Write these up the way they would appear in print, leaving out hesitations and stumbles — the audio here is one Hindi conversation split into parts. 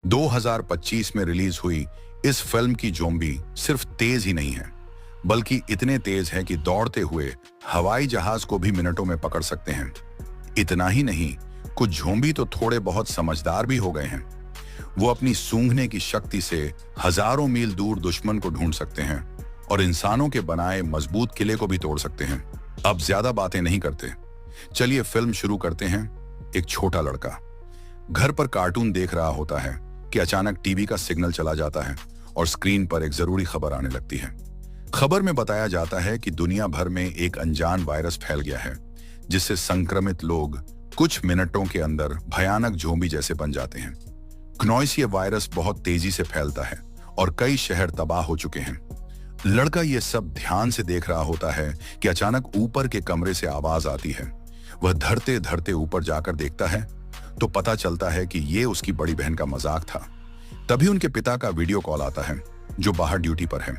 2025 में रिलीज हुई इस फिल्म की ज़ॉम्बी सिर्फ तेज ही नहीं है, बल्कि इतने तेज हैं कि दौड़ते हुए हवाई जहाज को भी मिनटों में पकड़ सकते हैं। इतना ही नहीं, कुछ ज़ॉम्बी तो थोड़े बहुत समझदार भी हो गए हैं। वो अपनी सूंघने की शक्ति से हजारों मील दूर दुश्मन को ढूंढ सकते हैं और इंसानों के बनाए मजबूत किले को भी तोड़ सकते हैं। अब ज्यादा बातें नहीं करते, चलिए फिल्म शुरू करते हैं। एक छोटा लड़का घर पर कार्टून देख रहा होता है कि अचानक टीवी का सिग्नल चला जाता है और स्क्रीन पर एक जरूरी खबर आने लगती है। खबर में बताया जाता है कि दुनिया भर में एक अनजान वायरस फैल गया है, जिससे संक्रमित लोग कुछ मिनटों के अंदर भयानक ज़ॉम्बी जैसे बन जाते हैं। क्नॉइस ये वायरस बहुत तेजी से फैलता है और कई शहर तबाह हो चुके हैं। लड़का ये सब ध्यान से देख रहा होता है कि अचानक ऊपर के कमरे से आवाज आती है। वह धरते धरते ऊपर जाकर देखता है तो पता चलता है कि ये उसकी बड़ी बहन का मजाक था। तभी उनके पिता का वीडियो कॉल आता है, जो बाहर ड्यूटी पर है।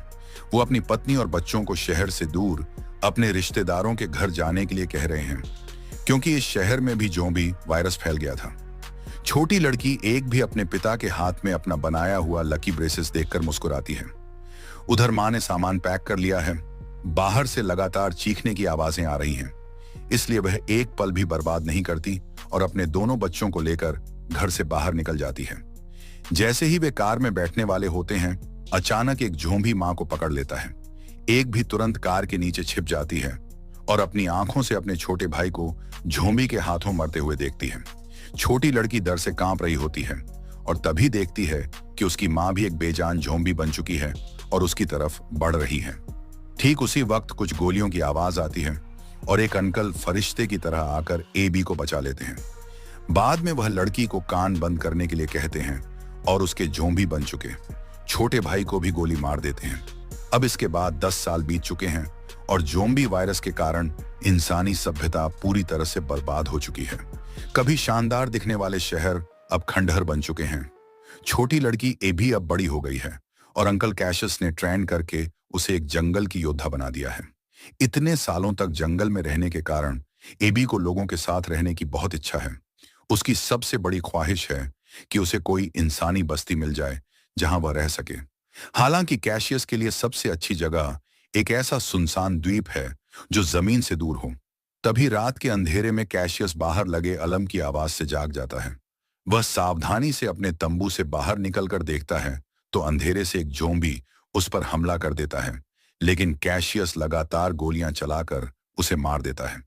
वो अपनी पत्नी और बच्चों को शहर से दूर अपने रिश्तेदारों के घर जाने के लिए कह रहे हैं, क्योंकि इस शहर में भी ज़ॉम्बी वायरस फैल गया था। छोटी लड़की एक भी अपने पिता के हाथ में अपना बनाया हुआ लकी ब्रेसेस देखकर मुस्कुराती है। उधर मां ने सामान पैक कर लिया है। बाहर से लगातार चीखने की आवाजें आ रही हैं, इसलिए वह एक पल भी बर्बाद नहीं करती और अपने दोनों बच्चों को लेकर घर से बाहर निकल जाती है। जैसे ही वे कार में बैठने वाले होते हैं, अचानक एक ज़ॉम्बी मां को पकड़ लेता है। एक भी तुरंत कार के नीचे छिप जाती है और अपनी आंखों से अपने छोटे भाई को ज़ॉम्बी के हाथों मरते हुए देखती है। छोटी लड़की डर से कांप रही होती है और तभी देखती है कि उसकी मां भी एक बेजान ज़ॉम्बी बन चुकी है और उसकी तरफ बढ़ रही है। ठीक उसी वक्त कुछ गोलियों की आवाज आती है और एक अंकल फरिश्ते की तरह आकर एबी को बचा लेते हैं। बाद में वह लड़की को कान बंद करने के लिए कहते हैं और उसके ज़ॉम्बी बन चुके छोटे भाई को भी गोली मार देते हैं। अब इसके बाद 10 साल बीत चुके हैं और ज़ॉम्बी वायरस के कारण इंसानी सभ्यता पूरी तरह से बर्बाद हो चुकी है। कभी शानदार दिखने वाले शहर अब खंडहर बन चुके हैं। छोटी लड़की एबी अब बड़ी हो गई है और अंकल कैशियस ने ट्रेन करके उसे एक जंगल की योद्धा बना दिया है। इतने सालों तक जंगल में रहने के कारण एबी को लोगों के साथ रहने की बहुत इच्छा है। उसकी सबसे बड़ी ख्वाहिश है कि उसे कोई इंसानी बस्ती मिल जाए जहां वह रह सके। हालांकि कैशियस के लिए सबसे अच्छी जगह एक ऐसा सुनसान द्वीप है जो जमीन से दूर हो। तभी रात के अंधेरे में कैशियस बाहर लगे अलार्म की आवाज से जाग जाता है। वह सावधानी से अपने तंबू से बाहर निकलकर देखता है तो अंधेरे से एक ज़ॉम्बी उस पर हमला कर देता है, लेकिन कैशियस लगातार गोलियां चलाकर उसे मार देता है।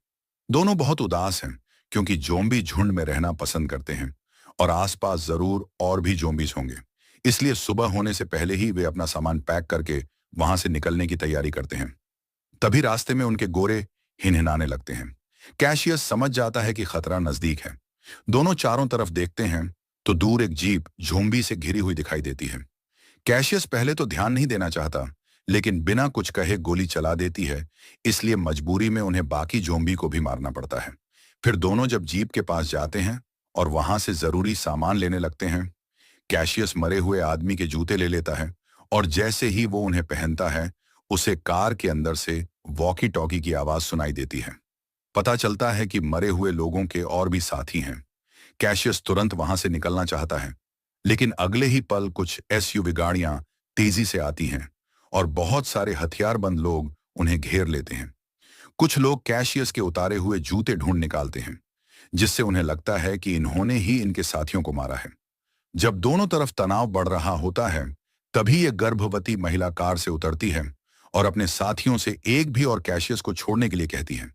दोनों बहुत उदास हैं, क्योंकि ज़ॉम्बी झुंड में रहना पसंद करते हैं और आसपास जरूर और भी ज़ॉम्बीज होंगे। इसलिए सुबह होने से पहले ही वे अपना सामान पैक करके वहां से निकलने की तैयारी करते हैं। तभी रास्ते में उनके गोरे हिनहिनाने लगते हैं। कैशियस समझ जाता है कि खतरा नजदीक है। दोनों चारों तरफ देखते हैं तो दूर एक जीप ज़ॉम्बी से घिरी हुई दिखाई देती है। कैशियस पहले तो ध्यान नहीं देना चाहता, लेकिन बिना कुछ कहे गोली चला देती है, इसलिए मजबूरी में उन्हें बाकी ज़ॉम्बी को भी मारना पड़ता है। फिर दोनों जब जीप के पास जाते हैं और वहां से जरूरी सामान लेने लगते हैं, कैशियस मरे हुए आदमी के जूते ले लेता है और जैसे ही वो उन्हें पहनता है, उसे कार के अंदर से वॉकी टॉकी की आवाज सुनाई देती है। पता चलता है कि मरे हुए लोगों के और भी साथी हैं। कैशियस तुरंत वहां से निकलना चाहता है, लेकिन अगले ही पल कुछ एसयूवी गाड़ियां तेजी से आती हैं और बहुत सारे हथियारबंद लोग उन्हें घेर लेते हैं। कुछ लोग कैशियस के उतारे हुए जूते ढूंढ निकालते हैं, जिससे उन्हें लगता है कि इन्होंने ही इनके साथियों को मारा है। जब दोनों तरफ तनाव बढ़ रहा होता है, तभी एक गर्भवती महिला कार से उतरती है और अपने साथियों से एक भी और कैशियस को छोड़ने के लिए कहती है।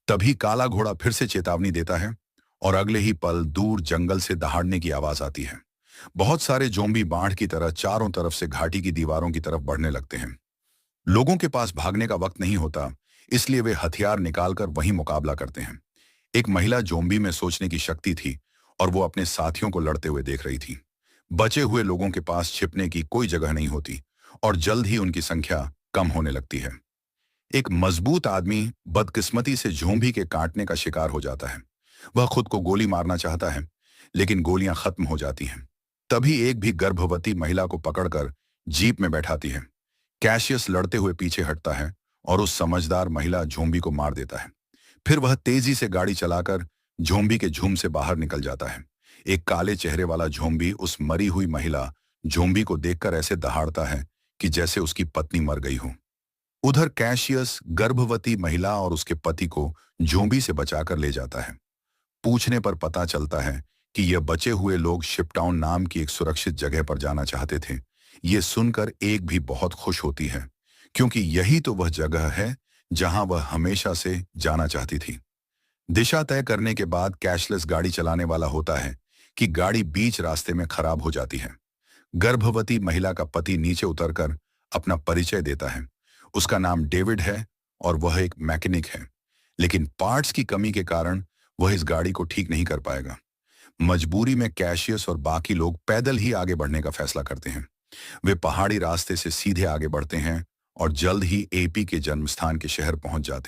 तभी काला घोड़ा फिर से चेतावनी देता है और अगले ही पल दूर जंगल से दहाड़ने की आवाज आती है। बहुत सारे ज़ॉम्बी बाढ़ की तरह चारों तरफ से घाटी की दीवारों की तरफ बढ़ने लगते हैं। लोगों के पास भागने का वक्त नहीं होता, इसलिए वे हथियार निकालकर वहीं मुकाबला करते हैं। एक महिला ज़ॉम्बी में सोचने की शक्ति थी और वो अपने साथियों को लड़ते हुए देख रही थी। बचे हुए लोगों के पास छिपने की कोई जगह नहीं होती और जल्द ही उनकी संख्या कम होने लगती है। एक मजबूत आदमी बदकिस्मती से ज़ॉम्बी के काटने का शिकार हो जाता है। वह खुद को गोली मारना चाहता है, लेकिन गोलियां खत्म हो जाती हैं। तभी एक भी गर्भवती महिला को पकड़कर जीप में बैठाती है। कैशियस लड़ते हुए पीछे हटता है और उस समझदार महिला ज़ॉम्बी को मार देता है। फिर वह तेजी से गाड़ी चलाकर ज़ॉम्बी के झुंड से बाहर निकल जाता है। एक काले चेहरे वाला झोंबी उस मरी हुई महिला झोंबी को देखकर ऐसे दहाड़ता है कि जैसे उसकी पत्नी मर गई हो। उधर कैशियस गर्भवती महिला और उसके पति को झोंबी से बचाकर ले जाता है। पूछने पर पता चलता है कि यह बचे हुए लोग शिपटाउन नाम की एक सुरक्षित जगह पर जाना चाहते थे। ये सुनकर एक भी बहुत खुश होती है, क्योंकि यही तो वह जगह है जहां वह हमेशा से जाना चाहती थी। दिशा तय करने के बाद कैशलेस गाड़ी चलाने वाला होता है कि गाड़ी बीच रास्ते में खराब हो जाती है। गर्भवती महिला का पति नीचे उतरकर अपना परिचय देता है। उसका नाम डेविड है और वह एक मैकेनिक है, लेकिन पार्ट्स की कमी के कारण वह इस गाड़ी को ठीक नहीं कर पाएगा। मजबूरी में कैशियस और बाकी लोग पैदल ही आगे बढ़ने का फैसला करते हैं। वे पहाड़ी रास्ते से सीधे आगे बढ़ते हैं और जल्द ही एपी के जन्मस्थान के शहर पहुंच जाते हैं।